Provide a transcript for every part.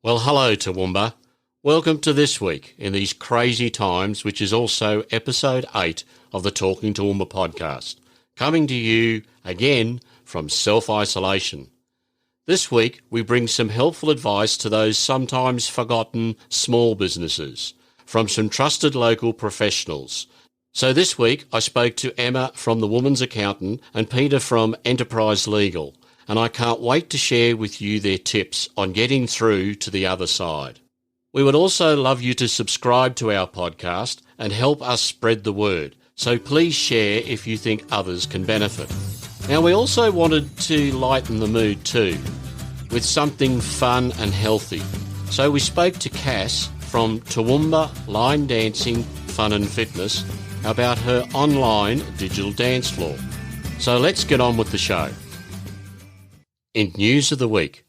Well, hello, Toowoomba. Welcome to This Week in These Crazy Times, which is also episode 8 of the Talkin Toowoomba Podcast, coming to you again from self-isolation. This week, we bring some helpful advice to those sometimes forgotten small businesses from some trusted local professionals. So this week, I spoke to Emma from The Woman's Accountant and Peta from Enterprise Legal, and I can't wait to share with you their tips on getting through to the other side. We would also love you to subscribe to our podcast and help us spread the word, so please share if you think others can benefit. Now, we also wanted to lighten the mood too, with something fun and healthy. So we spoke to Cass from Toowoomba Line Dancing Fun and Fitness about her online digital dance floor. So let's get on with the show. In News of the Week,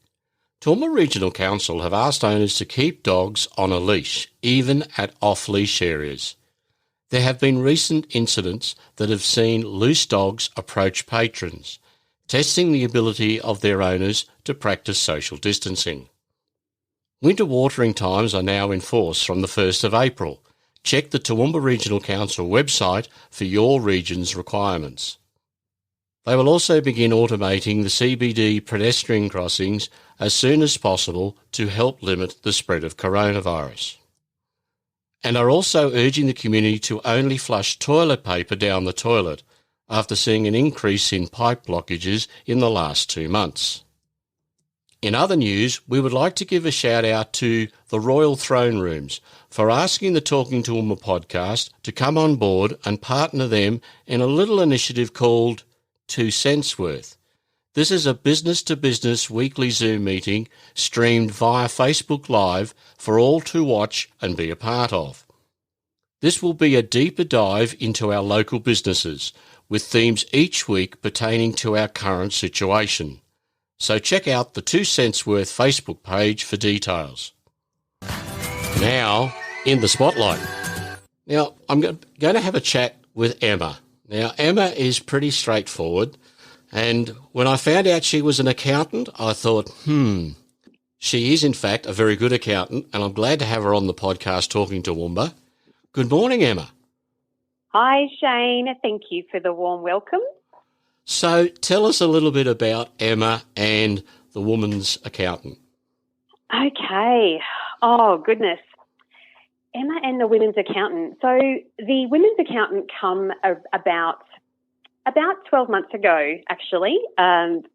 Toowoomba Regional Council have asked owners to keep dogs on a leash, even at off-leash areas. There have been recent incidents that have seen loose dogs approach patrons, testing the ability of their owners to practice social distancing. Winter watering times are now in force from the 1st of April. Check the Toowoomba Regional Council website for your region's requirements. They will also begin automating the CBD pedestrian crossings as soon as possible to help limit the spread of coronavirus, and are also urging the community to only flush toilet paper down the toilet after seeing an increase in pipe blockages in the last 2 months. In other news, we would like to give a shout out to the Royal Throne Rooms for asking the Talkin Toowoomba podcast to come on board and partner them in a little initiative called 2 cents worth. This is a business-to-business weekly Zoom meeting streamed via Facebook Live for all to watch and be a part of. This will be a deeper dive into our local businesses, with themes each week pertaining to our current situation. So check out the 2 cents worth Facebook page for details. Now, in the spotlight. Now, I'm going to have a chat with Emma. Now, Emma is pretty straightforward. And when I found out she was an accountant, I thought, she is in fact a very good accountant, and I'm glad to have her on the podcast Talking Toowoomba. Good morning, Emma. Hi, Shane. Thank you for the warm welcome. So tell us a little bit about Emma and the Woman's Accountant. Okay. Oh, goodness. Emma and the Women's Accountant. So the Women's Accountant come about 12 months ago, actually.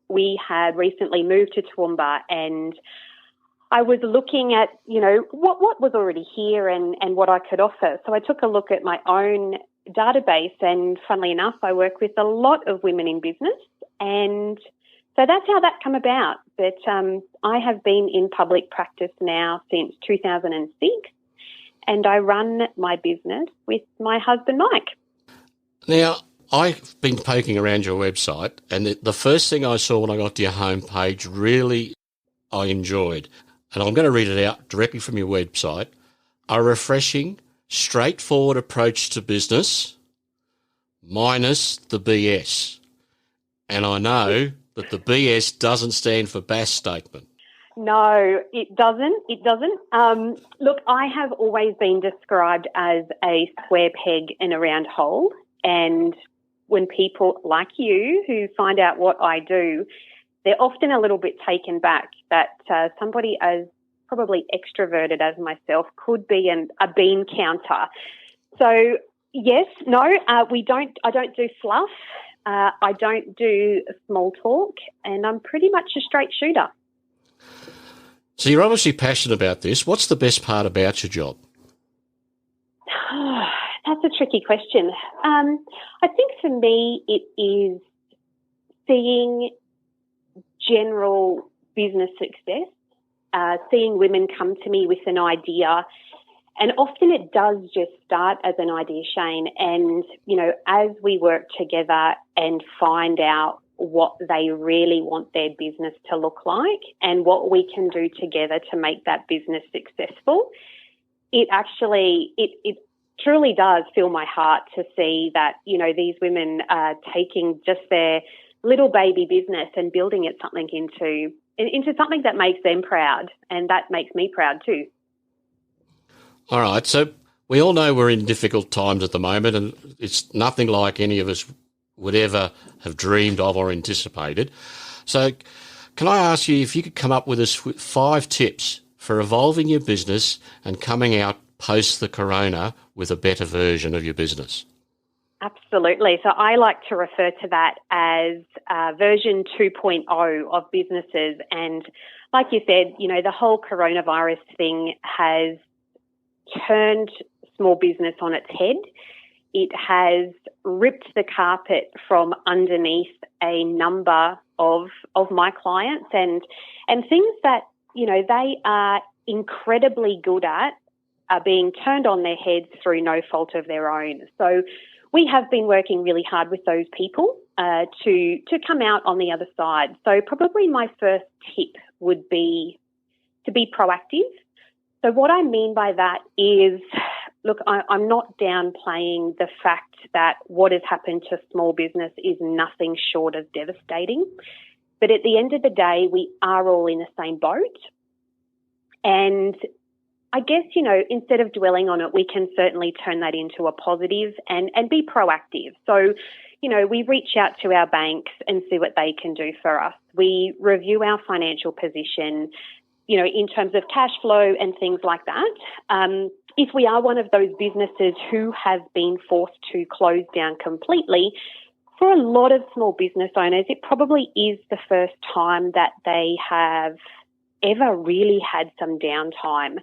We had recently moved to Toowoomba, and I was looking at, what was already here and what I could offer. So I took a look at my own database, and funnily enough, I work with a lot of women in business, and so that's how that come about. But I have been in public practice now since 2006, and I run my business with my husband, Mike. Now, I've been poking around your website, and the first thing I saw when I got to your homepage really I enjoyed, and I'm going to read it out directly from your website: a refreshing, straightforward approach to business minus the BS. And I know that the BS doesn't stand for Bass Statement. No, it doesn't. It doesn't. Look, I have always been described as a square peg in a round hole, and when people like you who find out what I do, they're often a little bit taken back that somebody as probably extroverted as myself could be a bean counter. So yes, no, I don't do fluff. I don't do small talk, and I'm pretty much a straight shooter. So you're obviously passionate about this. What's the best part about your job? That's a tricky question. I think for me it is seeing general business success, seeing women come to me with an idea, and often it does just start as an idea, Shane, and, as we work together and find out what they really want their business to look like and what we can do together to make that business successful, it truly does fill my heart to see that, these women are taking just their little baby business and building it something into into something that makes them proud, and that makes me proud too. All right, so we all know we're in difficult times at the moment, and it's nothing like any of us would ever have dreamed of or anticipated. So can I ask you if you could come up with us 5 tips for evolving your business and coming out post the corona with a better version of your business? Absolutely. So I like to refer to that as version 2.0 of businesses. And like you said, the whole coronavirus thing has turned small business on its head. It has ripped the carpet from underneath a number of my clients and things that, they are incredibly good at are being turned on their heads through no fault of their own. So we have been working really hard with those people to come out on the other side. So probably my first tip would be to be proactive. So what I mean by that is, look, I'm not downplaying the fact that what has happened to small business is nothing short of devastating. But at the end of the day, we are all in the same boat. And I guess, instead of dwelling on it, we can certainly turn that into a positive and be proactive. So, we reach out to our banks and see what they can do for us. We review our financial position, in terms of cash flow and things like that. If we are one of those businesses who have been forced to close down completely, for a lot of small business owners, it probably is the first time that they have ever really had some downtime.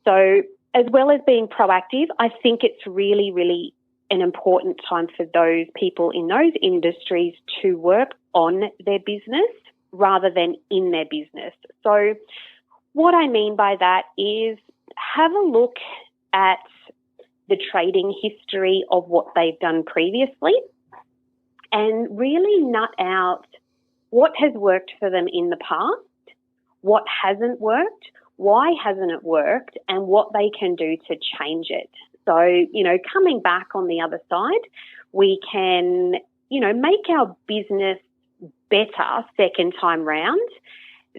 So as well as being proactive, I think it's really, really an important time for those people in those industries to work on their business rather than in their business. So what I mean by that is have a look at the trading history of what they've done previously and really nut out what has worked for them in the past, what hasn't worked, why hasn't it worked, and what they can do to change it. So, coming back on the other side, we can, make our business better second time round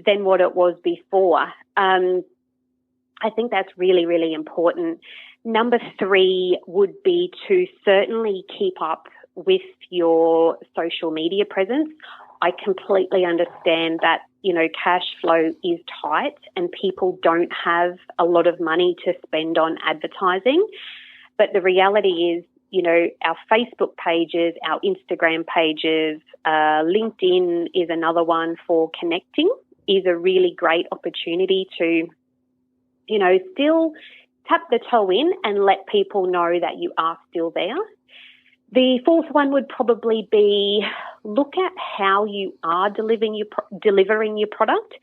than what it was before. I think that's really, really important. Number 3 would be to certainly keep up with your social media presence. I completely understand that, cash flow is tight and people don't have a lot of money to spend on advertising. But the reality is, our Facebook pages, our Instagram pages, LinkedIn is another one for connecting, is a really great opportunity to, still tap the toe in and let people know that you are still there. The 4th one would probably be look at how you are delivering your product.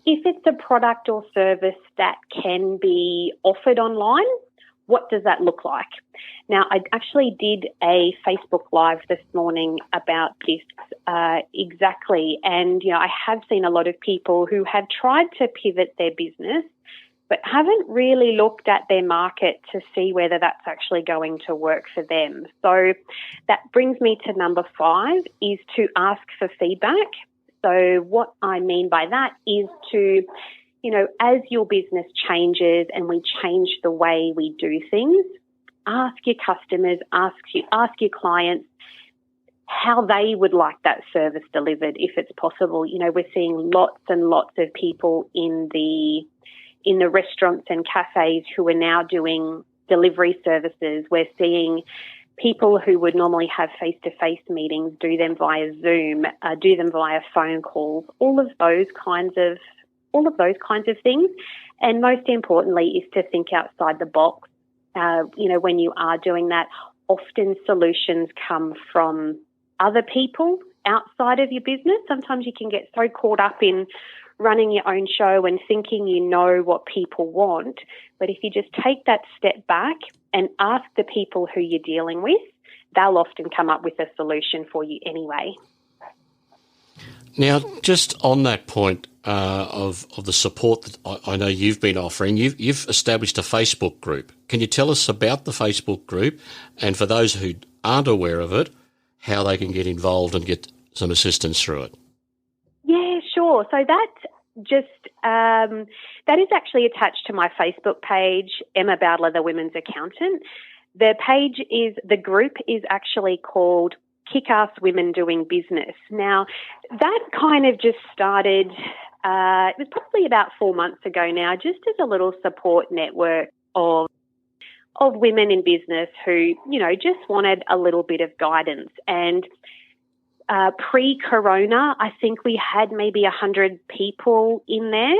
If it's a product or service that can be offered online, what does that look like? Now, I actually did a Facebook Live this morning about this exactly. And, I have seen a lot of people who have tried to pivot their business but haven't really looked at their market to see whether that's actually going to work for them. So that brings me to number 5 is to ask for feedback. So what I mean by that is to, as your business changes and we change the way we do things, ask your customers, ask your clients how they would like that service delivered if it's possible. We're seeing lots and lots of people in the restaurants and cafes who are now doing delivery services. We're seeing people who would normally have face-to-face meetings do them via Zoom, do them via phone calls, all of those kinds of things. And most importantly is to think outside the box. When you are doing that, often solutions come from other people outside of your business. Sometimes you can get so caught up in running your own show and thinking you know what people want. But if you just take that step back and ask the people who you're dealing with, they'll often come up with a solution for you anyway. Now, just on that point of the support that I know you've been offering, you've established a Facebook group. Can you tell us about the Facebook group, and for those who aren't aware of it, how they can get involved and get some assistance through it? Yeah, sure. Sure. So that is actually attached to my Facebook page, Emma Bowdler, the Women's Accountant. The group is actually called Kick-Ass Women Doing Business. Now, that kind of just started, it was probably about 4 months ago now, just as a little support network of women in business who, just wanted a little bit of guidance. And pre-corona, I think we had maybe 100 people in there.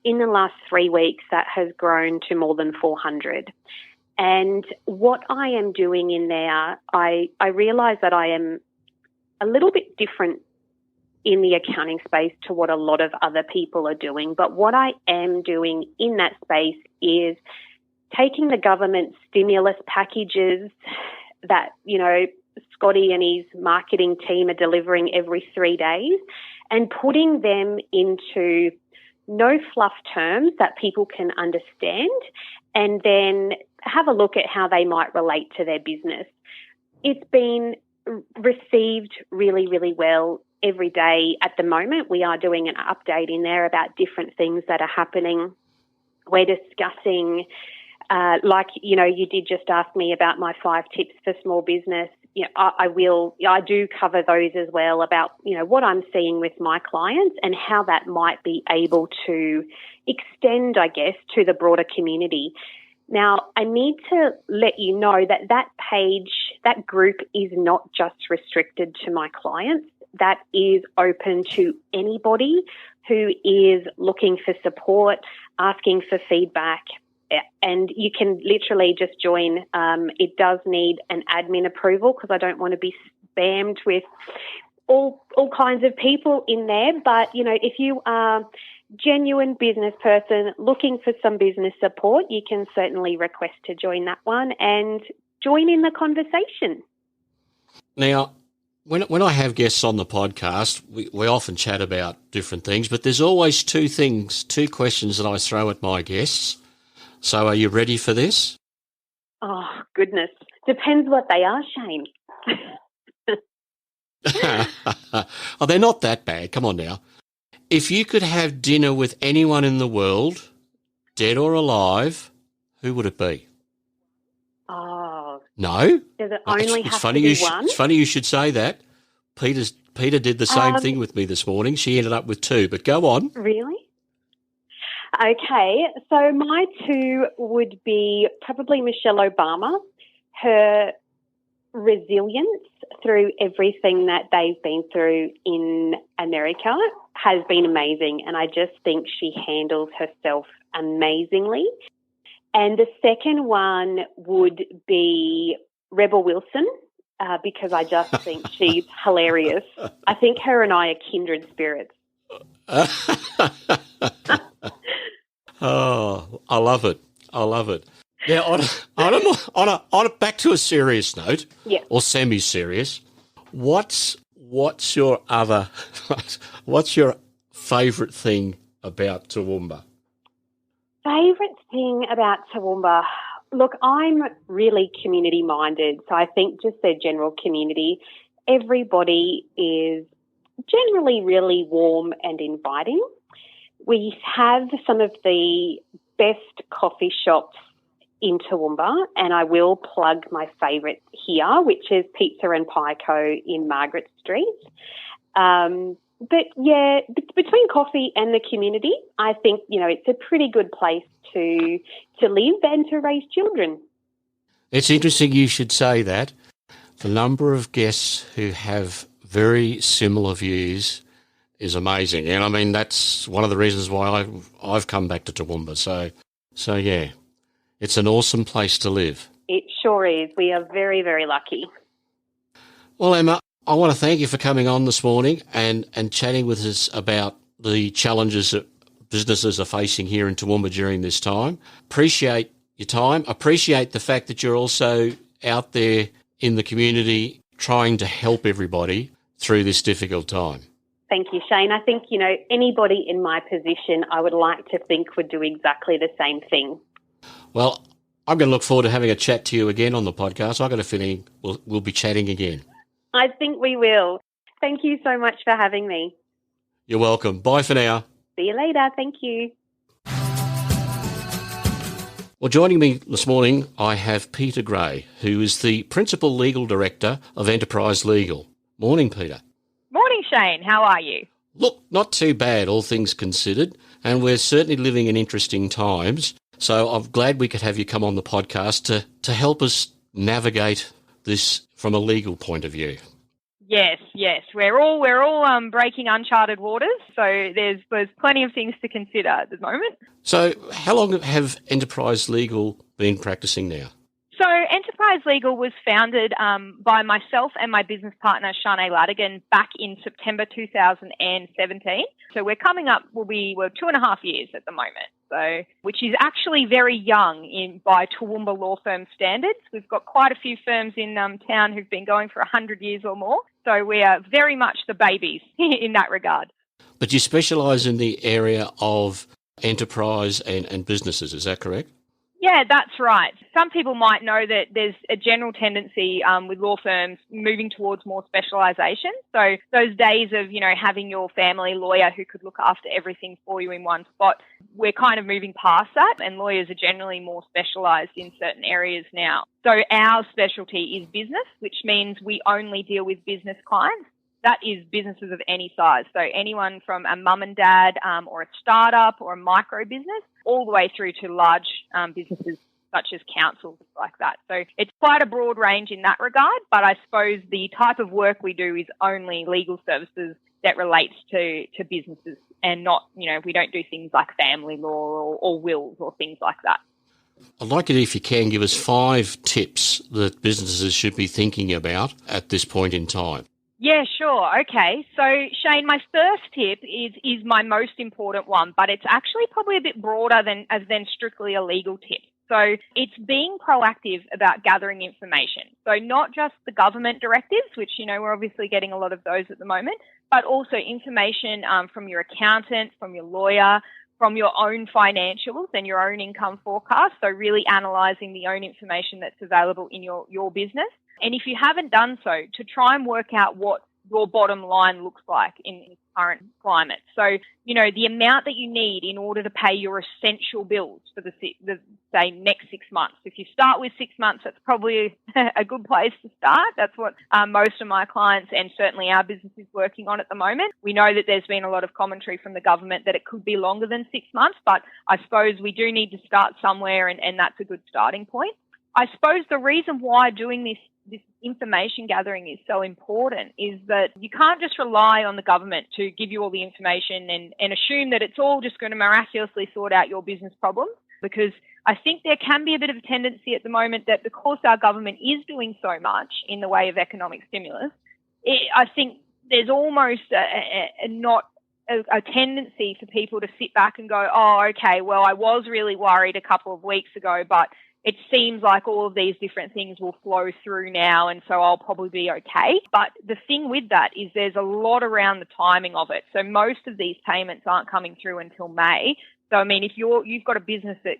In the last 3 weeks, that has grown to more than 400. And what I am doing in there, I realise that I am a little bit different in the accounting space to what a lot of other people are doing. But what I am doing in that space is taking the government stimulus packages that, Scotty and his marketing team are delivering every 3 days and putting them into no fluff terms that people can understand, and then have a look at how they might relate to their business. It's been received really, really well every day. At the moment, we are doing an update in there about different things that are happening. We're discussing, you did just ask me about my 5 tips for small business. I do cover those as well about, what I'm seeing with my clients and how that might be able to extend, I guess, to the broader community. Now, I need to let you know that page, that group is not just restricted to my clients. That is open to anybody who is looking for support, asking for feedback, and you can literally just join. It does need an admin approval because I don't want to be spammed with all kinds of people in there. But, if you are genuine business person looking for some business support, you can certainly request to join that one and join in the conversation. Now, when I have guests on the podcast, we often chat about different things, but there's always two questions that I throw at my guests. So are you ready for this? Oh, goodness. Depends what they are, Shane. Oh, they're not that bad. Come on now. If you could have dinner with anyone in the world, dead or alive, who would it be? Oh. No? Does it only have to be one? It's funny you should say that. Peta did the same thing with me this morning. She ended up with 2, but go on. Really? Okay, so my 2 would be probably Michelle Obama. Her resilience through everything that they've been through in America has been amazing, and I just think she handles herself amazingly. And the second one would be Rebel Wilson, because I just think she's hilarious. I think her and I are kindred spirits. Oh, I love it. I love it. Now, on a back to a serious note, or semi-serious. What's your favourite thing about Toowoomba? Favourite thing about Toowoomba? Look, I'm really community-minded, so I think just their general community, everybody is generally really warm and inviting. We have some of the best coffee shops in Toowoomba, and I will plug my favourite here, which is Pizza and Pie Co. in Margaret Street. But yeah, between coffee and the community, I think, it's a pretty good place to live and to raise children. It's interesting you should say that. The number of guests who have very similar views is amazing. And I mean, that's one of the reasons why I've come back to Toowoomba. So yeah, it's an awesome place to live. It sure is. We are very, very lucky. Well, Emma, I want to thank you for coming on this morning and chatting with us about the challenges that businesses are facing here in Toowoomba during this time. Appreciate your time. Appreciate the fact that you're also out there in the community trying to help everybody through this difficult time. Thank you, Shane. I think, anybody in my position, I would like to think would do exactly the same thing. Well, I'm going to look forward to having a chat to you again on the podcast. I've got a feeling we'll be chatting again. I think we will. Thank you so much for having me. You're welcome. Bye for now. See you later. Thank you. Well, joining me this morning, I have Peta Gray, who is the Principal Legal Director of Enterprise Legal. Morning, Peta. Morning, Shane. How are you? Look, not too bad, all things considered, and we're certainly living in interesting times. So I'm glad we could have you come on the podcast to help us navigate this from a legal point of view. Yes. We're all breaking uncharted waters, so there's plenty of things to consider at the moment. So how long have Enterprise Legal been practicing now? So Enterprise Legal was founded by myself and my business partner, Shanae Ladigan, back in September 2017. So we're coming up, we're 2.5 years at the moment, so which is actually very young by Toowoomba law firm standards. We've got quite a few firms in town who've been going for 100 years or more, so we are very much the babies in that regard. But you specialise in the area of enterprise and businesses, is that correct? Yeah, that's right. Some people might know that there's a general tendency with law firms moving towards more specialisation. So those days of, having your family lawyer who could look after everything for you in one spot, we're kind of moving past that, and lawyers are generally more specialised in certain areas now. So our specialty is business, which means we only deal with business clients. That is businesses of any size. So anyone from a mum and dad or a startup or a micro business all the way through to large businesses such as councils like that. So it's quite a broad range in that regard, but I suppose the type of work we do is only legal services that relates to businesses and not, we don't do things like family law or wills or things like that. I'd like it if you can give us 5 tips that businesses should be thinking about at this point in time. Yeah, sure. Okay. So, Shane, my first tip is my most important one, but it's actually probably a bit broader than strictly a legal tip. So it's being proactive about gathering information. So not just the government directives, which, we're obviously getting a lot of those at the moment, but also information from your accountant, from your lawyer, from your own financials and your own income forecast. So really analysing the own information that's available in your business. And if you haven't done so, to try and work out what your bottom line looks like in the current climate. So, the amount that you need in order to pay your essential bills for the say, next 6 months. If you start with 6 months, that's probably a good place to start. That's what most of my clients and certainly our business is working on at the moment. We know that there's been a lot of commentary from the government that it could be longer than 6 months, but I suppose we do need to start somewhere, and that's a good starting point. I suppose the reason why doing this information gathering is so important is that you can't just rely on the government to give you all the information and assume that it's all just going to miraculously sort out your business problems, because I think there can be a bit of a tendency at the moment that because our government is doing so much in the way of economic stimulus, I think there's almost a tendency for people to sit back and go, oh, okay, well, I was really worried a couple of weeks ago, but it seems like all of these different things will flow through now, and so I'll probably be okay. But the thing with that is there's a lot around the timing of it. So most of these payments aren't coming through until May. So, I mean, if you've got a business that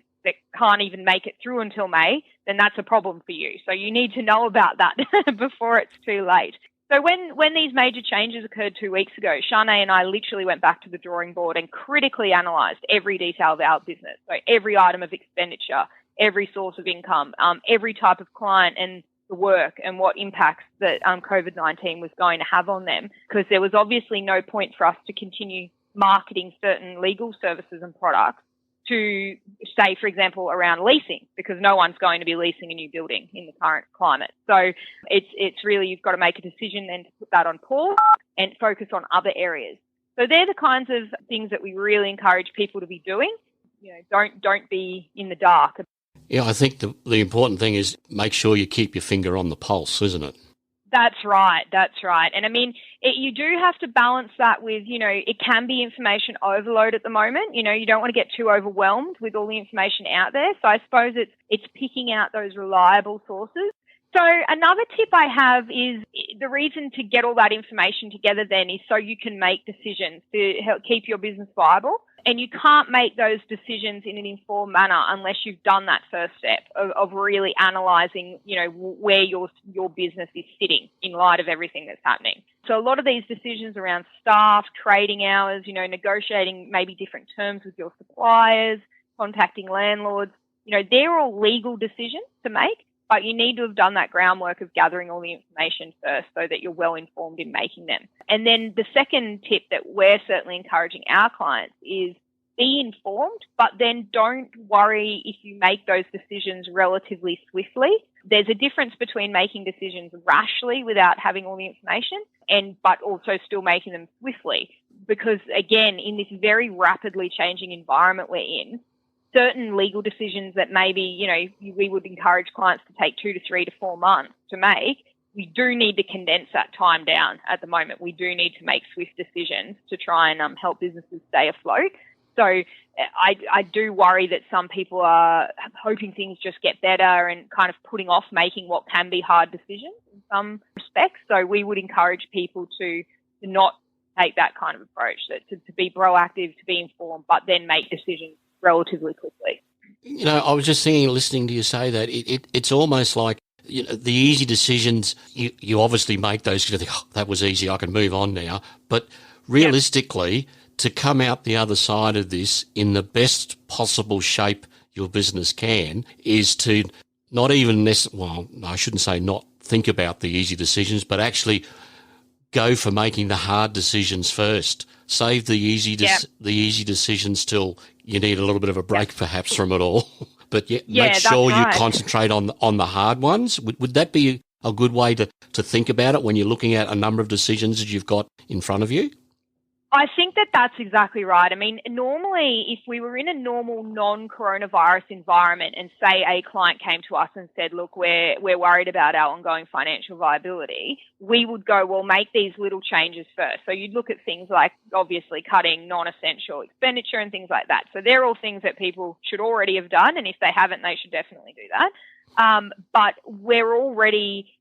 can't even make it through until May, then that's a problem for you. So you need to know about that before it's too late. So when these major changes occurred 2 weeks ago, Shanae and I literally went back to the drawing board and critically analysed every detail of our business. So every item of expenditure, every source of income, every type of client and the work and what impacts that COVID-19 was going to have on them, because there was obviously no point for us to continue marketing certain legal services and products to, say, for example, around leasing, because no one's going to be leasing a new building in the current climate. So it's really, you've got to make a decision then to put that on pause and focus on other areas. So they're the kinds of things that we really encourage people to be doing. Don't be in the dark. Yeah, I think the important thing is make sure you keep your finger on the pulse, isn't it? That's right. And I mean, you do have to balance that with, it can be information overload at the moment. You don't want to get too overwhelmed with all the information out there. So I suppose it's picking out those reliable sources. So another tip I have is the reason to get all that information together then is so you can make decisions to help keep your business viable. And you can't make those decisions in an informed manner unless you've done that first step of really analysing, where your business is sitting in light of everything that's happening. So a lot of these decisions around staff, trading hours, negotiating maybe different terms with your suppliers, contacting landlords, they're all legal decisions to make, but you need to have done that groundwork of gathering all the information first so that you're well informed in making them. And then the second tip that we're certainly encouraging our clients is be informed, but then don't worry if you make those decisions relatively swiftly. There's a difference between making decisions rashly without having all the information but also still making them swiftly. Because again, in this very rapidly changing environment we're in, certain legal decisions that maybe, we would encourage clients to take 2 to 3 to 4 months to make, we do need to condense that time down at the moment. We do need to make swift decisions to try and help businesses stay afloat. So I do worry that some people are hoping things just get better and kind of putting off making what can be hard decisions in some respects. So we would encourage people to not take that kind of approach, to be proactive, to be informed, but then make decisions relatively quickly. I was just thinking, listening to you say that, it's almost like the easy decisions, you obviously make those because you think, that was easy, I can move on now. But realistically, to come out the other side of this in the best possible shape your business can is to not even I shouldn't say not think about the easy decisions, but actually go for making the hard decisions first. Save the easy decisions till you need a little bit of a break perhaps from it all. But make sure you concentrate on the hard ones. Would that be a good way to think about it when you're looking at a number of decisions that you've got in front of you? I think that's exactly right. I mean, normally if we were in a normal non-coronavirus environment and say a client came to us and said, look, we're worried about our ongoing financial viability, we would go, well, make these little changes first. So you'd look at things like obviously cutting non-essential expenditure and things like that. So they're all things that people should already have done. And if they haven't, they should definitely do that. But we're already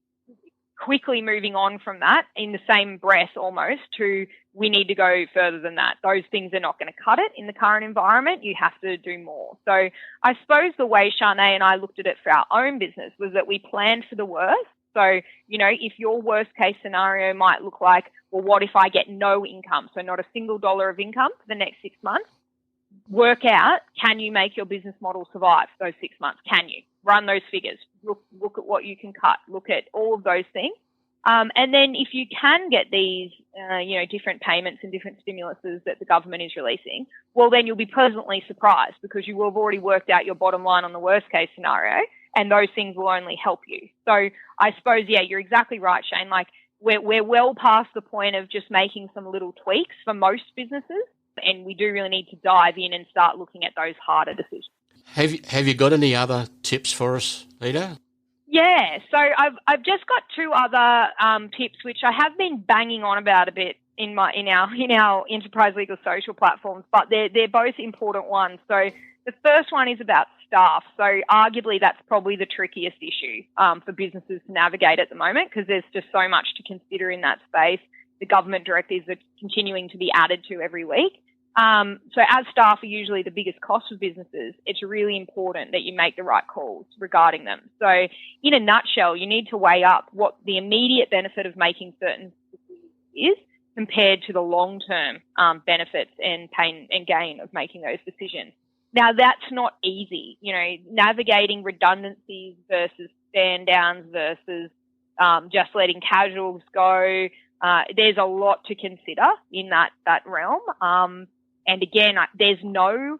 quickly moving on from that in the same breath almost to we need to go further than that. Those things are not going to cut it in the current environment. You have to do more. So I suppose the way Shanae and I looked at it for our own business was that we planned for the worst. So, if your worst case scenario might look like, well, what if I get no income? So not a single dollar of income for the next 6 months. Work out, can you make your business model survive those 6 months? Can you? Run those figures. Look at what you can cut. Look at all of those things. And then if you can get these, different payments and different stimuluses that the government is releasing, well, then you'll be pleasantly surprised because you will have already worked out your bottom line on the worst case scenario, and those things will only help you. So I suppose, you're exactly right, Shane. Like we're well past the point of just making some little tweaks for most businesses, and we do really need to dive in and start looking at those harder decisions. Have you got any other tips for us, Peta? Yeah, so I've just got 2 other tips which I have been banging on about a bit in our enterprise legal social platforms, but they're both important ones. So the first one is about staff. So arguably that's probably the trickiest issue for businesses to navigate at the moment because there's just so much to consider in that space. The government directives are continuing to be added to every week. So as staff are usually the biggest cost for businesses, it's really important that you make the right calls regarding them. So in a nutshell, you need to weigh up what the immediate benefit of making certain decisions is compared to the long-term benefits and pain and gain of making those decisions. Now, that's not easy, navigating redundancies versus stand downs versus just letting casuals go. There's a lot to consider in that realm. And again, there's no,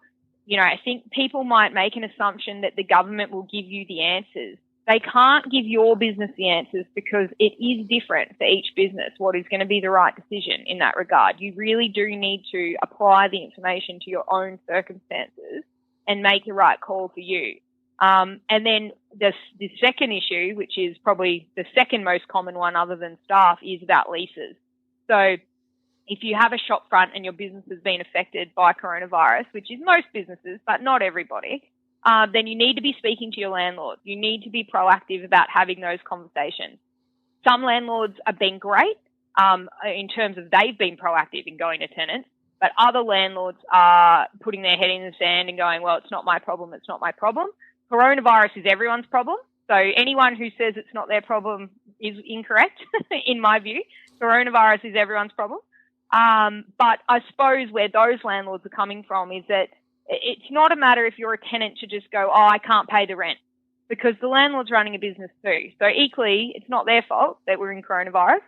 I think people might make an assumption that the government will give you the answers. They can't give your business the answers because it is different for each business what is going to be the right decision in that regard. You really do need to apply the information to your own circumstances and make the right call for you. And then the second issue, which is probably the second most common one other than staff, is about leases. So if you have a shop front and your business has been affected by coronavirus, which is most businesses, but not everybody, then you need to be speaking to your landlord. You need to be proactive about having those conversations. Some landlords have been great in terms of they've been proactive in going to tenants, But other landlords are putting their head in the sand and going, well, it's not my problem, it's not my problem. Coronavirus is everyone's problem. So anyone who says it's not their problem is incorrect, in my view. Coronavirus is everyone's problem. But I suppose where those landlords are coming from is that it's not a matter if you're a tenant to just go, oh, I can't pay the rent, because the landlord's running a business too. So equally, it's not their fault that we're in coronavirus.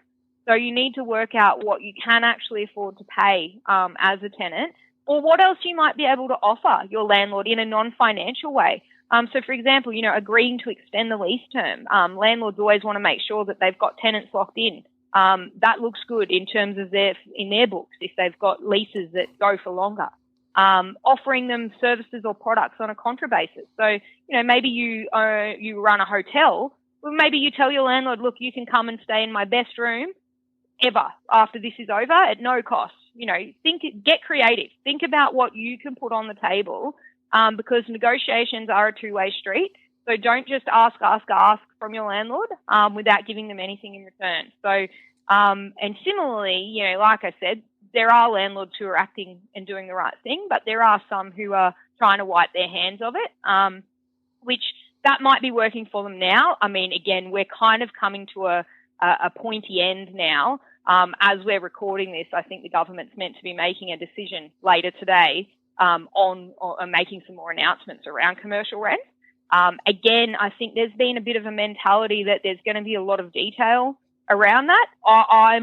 So you need to work out what you can actually afford to pay as a tenant, or what else you might be able to offer your landlord in a non-financial way. So, for example, agreeing to extend the lease term. Landlords always want to make sure that they've got tenants locked in. That looks good in terms of in their books if they've got leases that go for longer. Offering them services or products on a contra basis. So, maybe you run a hotel. Well, maybe you tell your landlord, look, you can come and stay in my best room ever after this is over at no cost. Get creative. Think about what you can put on the table, because negotiations are a two-way street. So don't just ask from your landlord without giving them anything in return. So, and similarly, like I said, there are landlords who are acting and doing the right thing, but there are some who are trying to wipe their hands of it, which that might be working for them now. I mean, again, we're kind of coming to a pointy end now. As we're recording this, I think the government's meant to be making a decision later today on making some more announcements around commercial rent. Again, I think there's been a bit of a mentality that there's going to be a lot of detail around that. I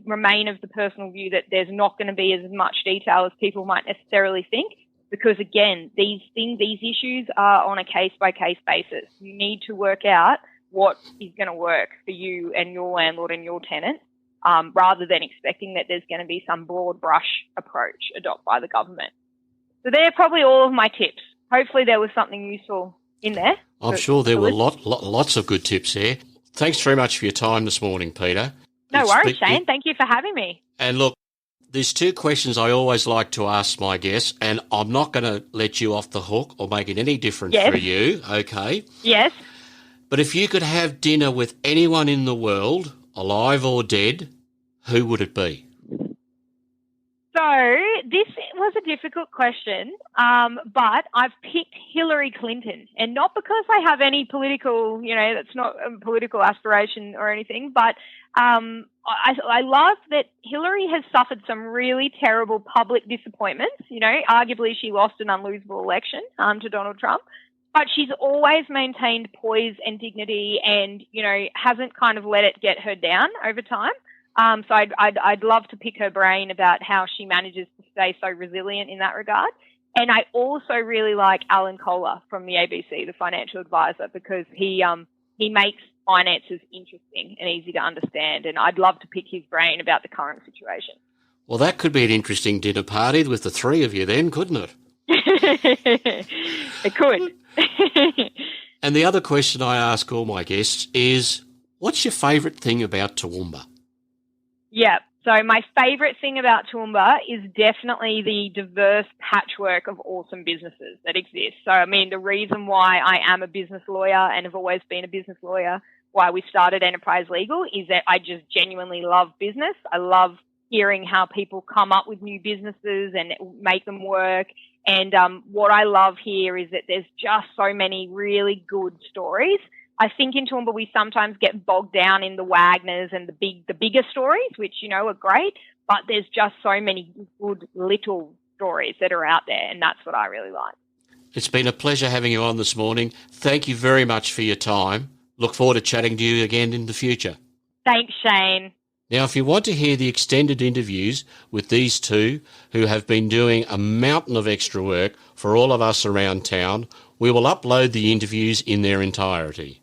remain of the personal view that there's not going to be as much detail as people might necessarily think, because again, these issues are on a case-by-case basis. You need to work out what is going to work for you and your landlord and your tenant, rather than expecting that there's going to be some broad brush approach adopted by the government. So they're probably all of my tips. Hopefully there was something useful in there. I'm sure there were lots of good tips there. Thanks very much for your time this morning, Peta. No worries, Shane. Thank you for having me. And look, there's two questions I always like to ask my guests, and I'm not going to let you off the hook or make it any different for you, okay? Yes. But if you could have dinner with anyone in the world, alive or dead, who would it be? So this was a difficult question, but I've picked Hillary Clinton, and not because I have any political, that's not a political aspiration or anything, but I love that Hillary has suffered some really terrible public disappointments. Arguably she lost an unlosable election to Donald Trump, but she's always maintained poise and dignity and, hasn't kind of let it get her down over time. So I'd love to pick her brain about how she manages to stay so resilient in that regard. And I also really like Alan Kohler from the ABC, the financial advisor, because he makes finances interesting and easy to understand. And I'd love to pick his brain about the current situation. Well, that could be an interesting dinner party with the three of you then, couldn't it? It could. And the other question I ask all my guests is, what's your favourite thing about Toowoomba? Yeah, so my favourite thing about Toowoomba is definitely the diverse patchwork of awesome businesses that exist. So, I mean, the reason why I am a business lawyer and have always been a business lawyer, why we started Enterprise Legal, is that I just genuinely love business. I love hearing how people come up with new businesses and make them work. And what I love here is that there's just so many really good stories. I think in Toowoomba we sometimes get bogged down in the Wagners and the bigger stories, which, are great, but there's just so many good little stories that are out there, and that's what I really like. It's been a pleasure having you on this morning. Thank you very much for your time. Look forward to chatting to you again in the future. Thanks, Shane. Now, if you want to hear the extended interviews with these two who have been doing a mountain of extra work for all of us around town, we will upload the interviews in their entirety.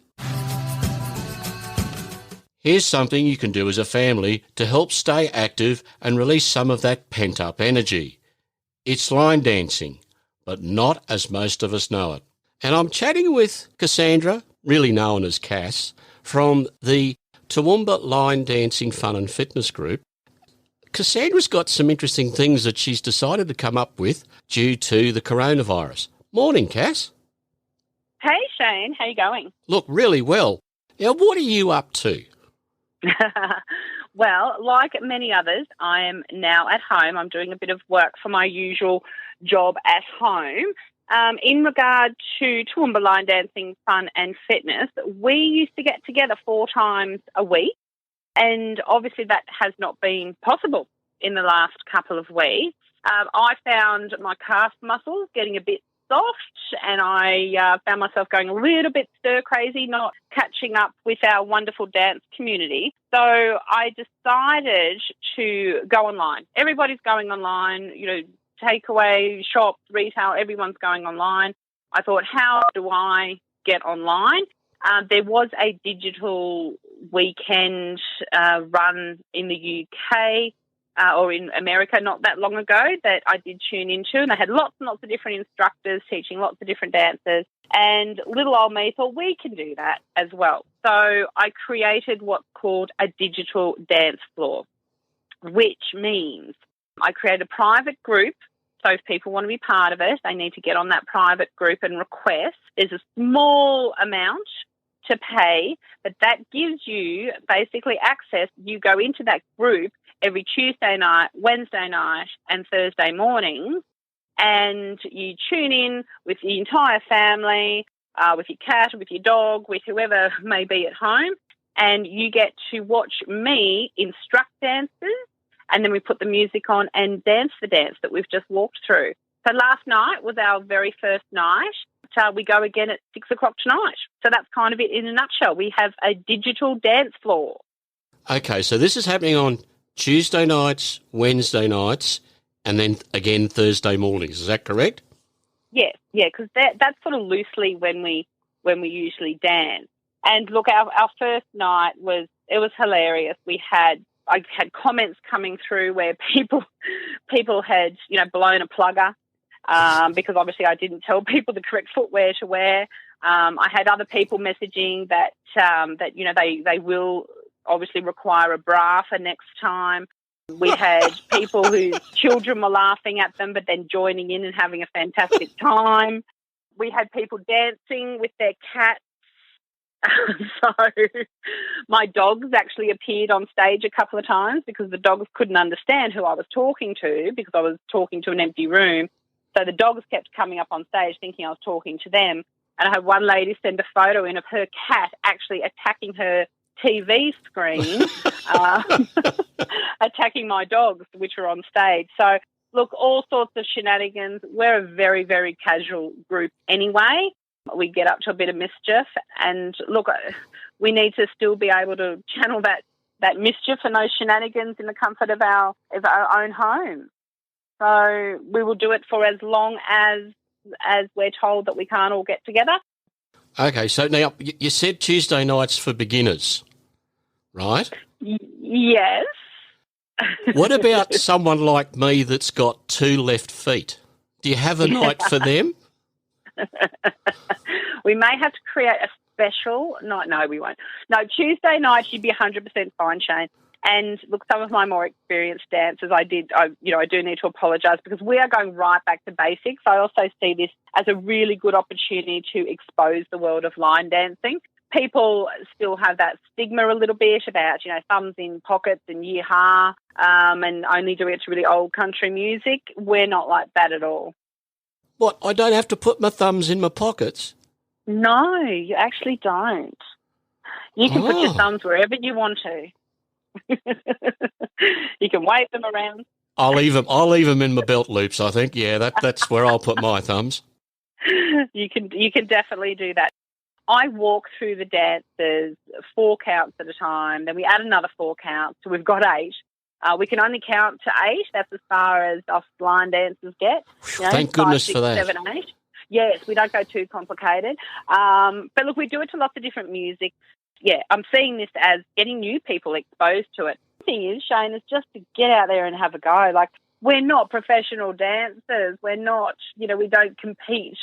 Here's something you can do as a family to help stay active and release some of that pent-up energy. It's line dancing, but not as most of us know it. And I'm chatting with Cassandra, really known as Cass, from the Toowoomba Line Dancing Fun and Fitness Group. Cassandra's got some interesting things that she's decided to come up with due to the coronavirus. Morning, Cass. Hey, Shane. How you going? Look, really well. Now, what are you up to? Well, like many others, I am now at home. I'm doing a bit of work for my usual job at home. In regard to Toowoomba line dancing, fun and fitness, we used to get together 4 times a week, and obviously that has not been possible in the last couple of weeks. I found my calf muscles getting a bit soft, and I found myself going a little bit stir crazy, not catching up with our wonderful dance community. So I decided to go online. Everybody's going online, takeaway, shops, retail, everyone's going online. I thought, how do I get online? There was a digital weekend run in the UK or in America not that long ago that I did tune into, and they had lots and lots of different instructors teaching lots of different dances, and little old me thought we can do that as well. So I created what's called a digital dance floor, which means I create a private group. So if people want to be part of it, they need to get on that private group and request. There's a small amount to pay, but that gives you basically access. You go into that group every Tuesday night, Wednesday night, and Thursday morning, and you tune in with the entire family, with your cat, with your dog, with whoever may be at home, and you get to watch me instruct dancers, and then we put the music on and dance the dance that we've just walked through. So last night was our very first night. We go again at 6 o'clock tonight. So that's kind of it in a nutshell. We have a digital dance floor. Okay, so this is happening on Tuesday nights, Wednesday nights, and then again Thursday mornings. Is that correct? Yes, yeah, because that's sort of loosely when we usually dance. And look, our first night was hilarious. I had comments coming through where people had blown a plugger because obviously I didn't tell people the correct footwear to wear. I had other people messaging that they will obviously require a bra for next time. We had people whose children were laughing at them but then joining in and having a fantastic time. We had people dancing with their cats. So my dogs actually appeared on stage a couple of times because the dogs couldn't understand who I was talking to because I was talking to an empty room. So the dogs kept coming up on stage thinking I was talking to them. And I had one lady send a photo in of her cat actually attacking her TV screen, attacking my dogs, which were on stage. So, look, all sorts of shenanigans. We're a very, very casual group anyway. We get up to a bit of mischief. And, look, we need to still be able to channel that mischief and those shenanigans in the comfort of our own home. So we will do it for as long as we're told that we can't all get together. Okay, so now you said Tuesday nights for beginners, right? Yes. What about someone like me that's got 2 left feet? Do you have a night for them? We may have to create a special night. No, we won't. No, Tuesday night you'd be 100% fine, Shane. And look, some of my more experienced dancers, I do need to apologise because we are going right back to basics. I also see this as a really good opportunity to expose the world of line dancing. People still have that stigma a little bit about, thumbs in pockets and yee-haw, and only doing it to really old country music. We're not like that at all. What, I don't have to put my thumbs in my pockets? No, you actually don't. You can put your thumbs wherever you want to. You can wave them around. I'll leave them in my belt loops, I think. Yeah, that's where I'll put my thumbs. You can definitely do that. I walk through the dances 4 counts at a time. Then we add another 4 counts. So we've got 8. We can only count to 8. That's as far as us line dancers get. Thank goodness for that. 7, 8. Yes, we don't go too complicated. But look, we do it to lots of different music. Yeah, I'm seeing this as getting new people exposed to it. The thing is, Shane, is just to get out there and have a go. Like, we're not professional dancers. We're not, we don't compete.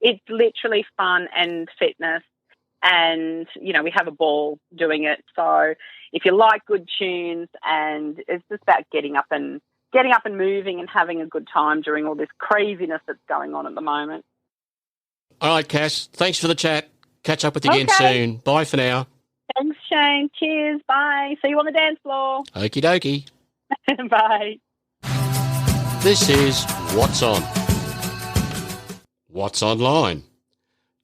It's literally fun and fitness. And, we have a ball doing it. So if you like good tunes, and it's just about getting up and moving and having a good time during all this craziness that's going on at the moment. All right, Cass, thanks for the chat. Catch up with you again soon. Bye for now. Thanks, Shane. Cheers. Bye. See you on the dance floor. Okie dokie. Bye. This is What's On. What's Online.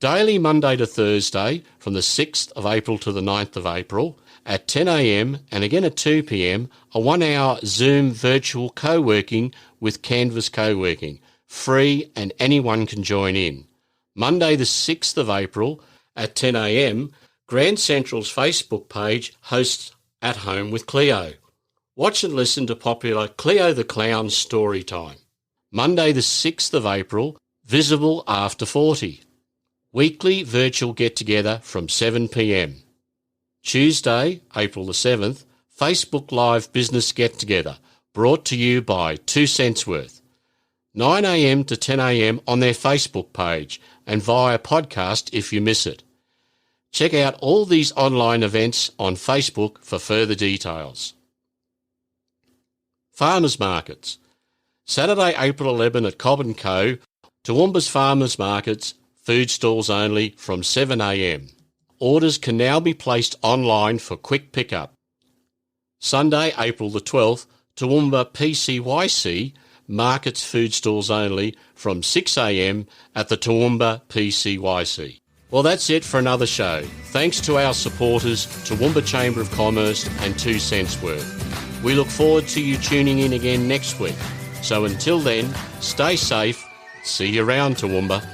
Daily Monday to Thursday from the 6th of April to the 9th of April at 10 a.m. and again at 2 p.m. a 1-hour Zoom virtual co-working with Canvas Co-working. Free and anyone can join in. Monday the 6th of April at 10 a.m. Grand Central's Facebook page hosts At Home with Cleo. Watch and listen to popular Cleo the Clown story time. Monday the 6th of April, Visible After 40. Weekly virtual get-together from 7 p.m. Tuesday, April the 7th, Facebook Live Business Get-Together, brought to you by 2 cents worth. 9 a.m. to 10 a.m. on their Facebook page and via podcast if you miss it. Check out all these online events on Facebook for further details. Farmers Markets. Saturday, April 11 at Cobb & Co. Toowoomba's Farmers Markets, food stalls only from 7 a.m. Orders can now be placed online for quick pickup. Sunday, April the 12th, Toowoomba PCYC Markets food stalls only from 6 a.m. at the Toowoomba PCYC. Well, that's it for another show. Thanks to our supporters, Toowoomba Chamber of Commerce and 2 cents worth. We look forward to you tuning in again next week. So until then, stay safe. See you around, Toowoomba.